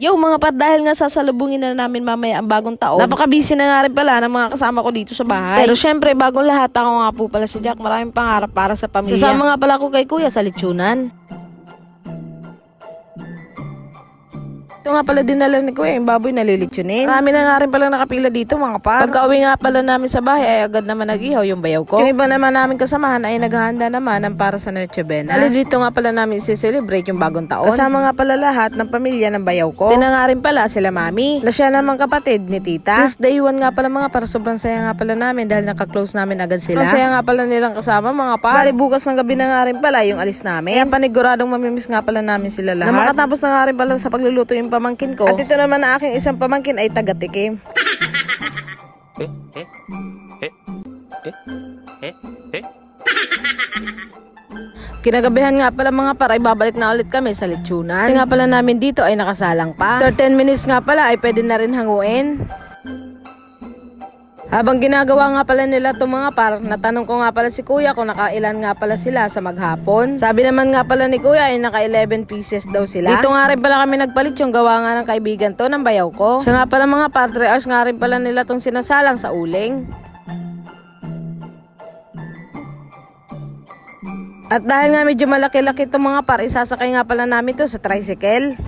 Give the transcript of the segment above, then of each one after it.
Yo mga par, dahil nga sasalubungin na namin mamaya ang bagong taon, napaka-busy na nga rin pala ng mga kasama ko dito sa bahay. Pero syempre, bagong lahat, ako nga po pala si Jack. Maraming pangarap para sa pamilya. Kasama nga pala ko kay Kuya sa lechonan. Ito nga pala dinala ni Kuya, yung baboy na lilitsunin. Marami na nga rin pala nakapila dito mga par. Pagka-uwi nga pala namin sa bahay ay agad naman nag-ihaw yung bayaw ko. Yung iba naman namin kasamahan ay naghahanda naman ng para sa Noche Buena. Dito nga pala namin i-celebrate yung bagong taon. Kasama nga pala lahat ng pamilya ng bayaw ko. Tina nga rin pala sila mami, na siya naman kapatid ni tita. Since day one nga pala mga par, sobrang saya nga pala namin dahil naka-close namin agad sila. Ang saya nga pala nilang kasama mga par. Bali bukas ng gabi na nga rin pala yung alis namin. Kaya paniguradong mamimiss nga pala namin sila lahat. Na makatapos na nga rin pala sa pagluluto yung pamangkin ko. At ito naman na aking isang pamangkin ay taga-tikim. Kinagabihan nga pala mga par ay babalik na ulit kami sa lechonan. Nga pala namin dito ay nakasalang pa. After 10 minutes nga pala ay pwede na rin hanguin. Habang ginagawa nga pala nila itong mga par, natanong ko nga pala si Kuya kung nakailan nga pala sila sa maghapon. Sabi naman nga pala ni Kuya ay naka 11 pieces daw sila. Dito nga rin pala kami nagpalit yung gawa nga ng kaibigan to ng bayaw ko. Siya nga pala mga par, 3 hours nga rin pala nila itong sinasalang sa uling. At dahil nga medyo malaki-laki itong mga par, isasakay nga pala namin to sa tricycle.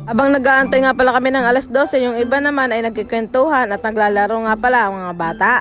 Habang nag-aantay nga pala kami ng alas 12, yung iba naman ay nagkikwentuhan at naglalaro nga pala ang mga bata.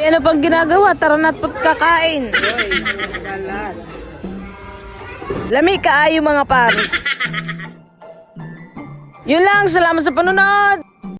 Ano pang ginagawa? Tara na't kakain. Lami kaayo mga par. Yun lang, salamat sa panunod.